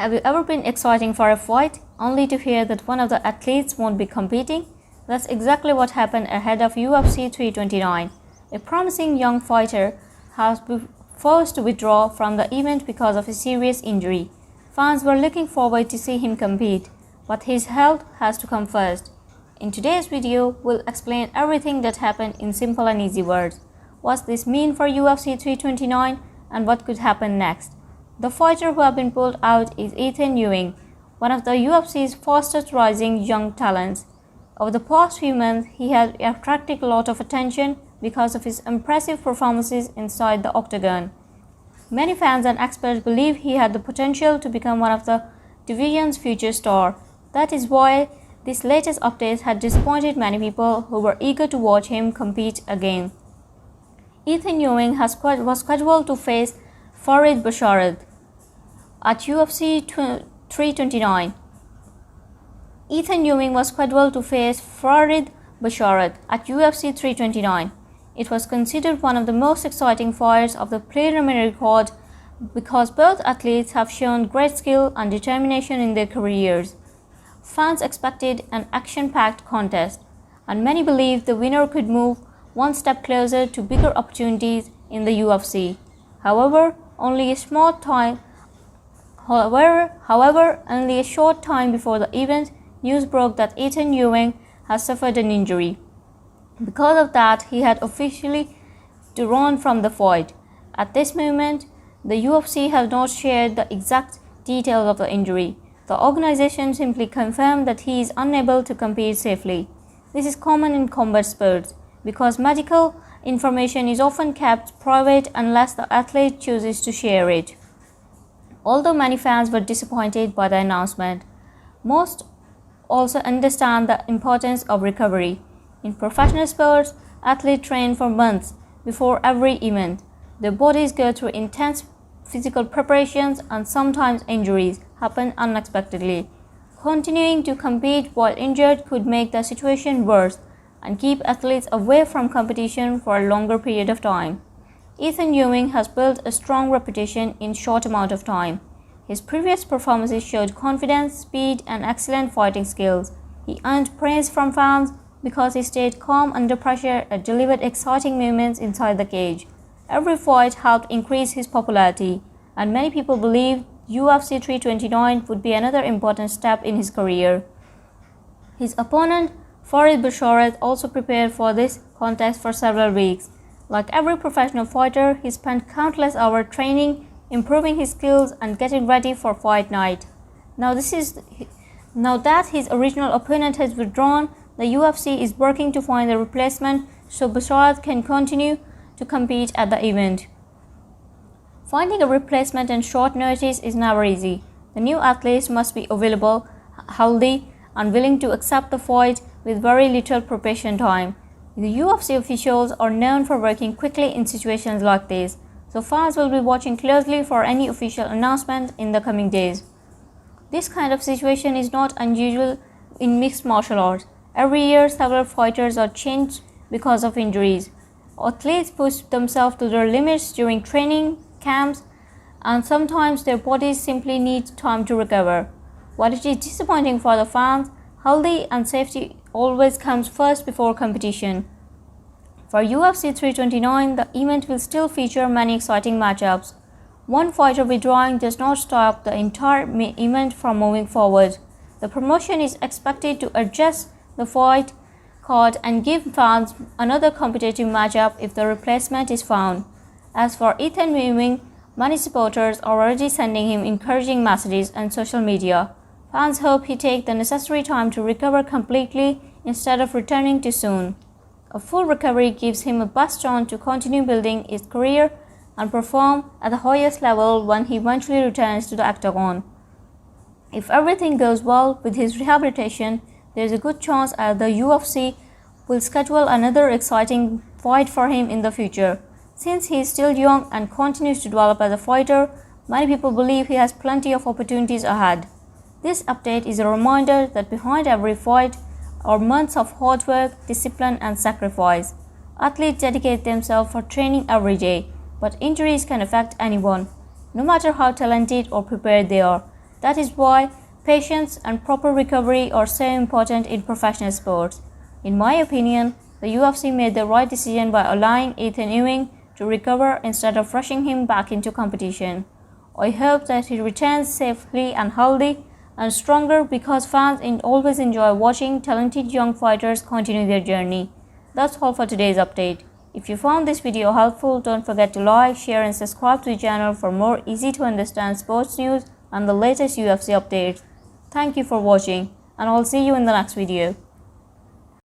Have you ever been excited for a fight, only to hear that one of the athletes won't be competing? That's exactly what happened ahead of UFC 329. A promising young fighter has been forced to withdraw from the event because of a serious injury. Fans were looking forward to see him compete, but his health has to come first. In today's video, we'll explain everything that happened in simple and easy words. What's this mean for UFC 329 and what could happen next? The fighter who has been pulled out is Ethyn Ewing, one of the UFC's fastest rising young talents. Over the past few months, he has attracted a lot of attention because of his impressive performances inside the octagon. Many fans and experts believe he had the potential to become one of the division's future stars. That is why this latest update had disappointed many people who were eager to watch him compete again. Ethyn Ewing was scheduled to face Farid Basharat at UFC 329. Ethyn Ewing was scheduled to face Farid Basharat at UFC 329. It was considered one of the most exciting fights of the preliminary card because both athletes have shown great skill and determination in their careers. Fans expected an action-packed contest, and many believed the winner could move one step closer to bigger opportunities in the UFC. However, only a short time before the event, news broke that Ethyn Ewing has suffered an injury. Because of that, he had officially withdrawn from the fight. At this moment, the UFC has not shared the exact details of the injury. The organization simply confirmed that he is unable to compete safely. This is common in combat sports because medical information is often kept private unless the athlete chooses to share it. Although many fans were disappointed by the announcement, most also understand the importance of recovery. In professional sports, athletes train for months before every event. Their bodies go through intense physical preparations and sometimes injuries happen unexpectedly. Continuing to compete while injured could make the situation worse and keep athletes away from competition for a longer period of time. Ethyn Ewing has built a strong reputation in a short amount of time. His previous performances showed confidence, speed, and excellent fighting skills. He earned praise from fans because he stayed calm under pressure and delivered exciting movements inside the cage. Every fight helped increase his popularity, and many people believed UFC 329 would be another important step in his career. His opponent, Farid Basharat, also prepared for this contest for several weeks. Like every professional fighter, he spent countless hours training, improving his skills, and getting ready for fight night. Now that his original opponent has withdrawn, the UFC is working to find a replacement so Basharat can continue to compete at the event. Finding a replacement on short notice is never easy. The new athletes must be available, healthy, and willing to accept the fight with very little preparation time. The UFC officials are known for working quickly in situations like this, so fans will be watching closely for any official announcement in the coming days. This kind of situation is not unusual in mixed martial arts. Every year, several fighters are changed because of injuries. Athletes push themselves to their limits during training camps, and sometimes their bodies simply need time to recover. While it is disappointing for the fans, health and safety always comes first before competition. For UFC 329, the event will still feature many exciting matchups. One fighter withdrawing does not stop the entire event from moving forward. The promotion is expected to adjust the fight card and give fans another competitive matchup if the replacement is found. As for Ethyn Ewing, many supporters are already sending him encouraging messages on social media. Fans hope he takes the necessary time to recover completely instead of returning too soon. A full recovery gives him a best chance to continue building his career and perform at the highest level when he eventually returns to the octagon. If everything goes well with his rehabilitation, there is a good chance that the UFC will schedule another exciting fight for him in the future. Since he is still young and continues to develop as a fighter, many people believe he has plenty of opportunities ahead. This update is a reminder that behind every fight are months of hard work, discipline, and sacrifice. Athletes dedicate themselves for training every day, but injuries can affect anyone, no matter how talented or prepared they are. That is why patience and proper recovery are so important in professional sports. In my opinion, the UFC made the right decision by allowing Ethyn Ewing to recover instead of rushing him back into competition. I hope that he returns safely and healthy and stronger, because fans always enjoy watching talented young fighters continue their journey. That's all for today's update. If you found this video helpful, don't forget to like, share and subscribe to the channel for more easy to understand sports news and the latest UFC updates. Thank you for watching, and I'll see you in the next video.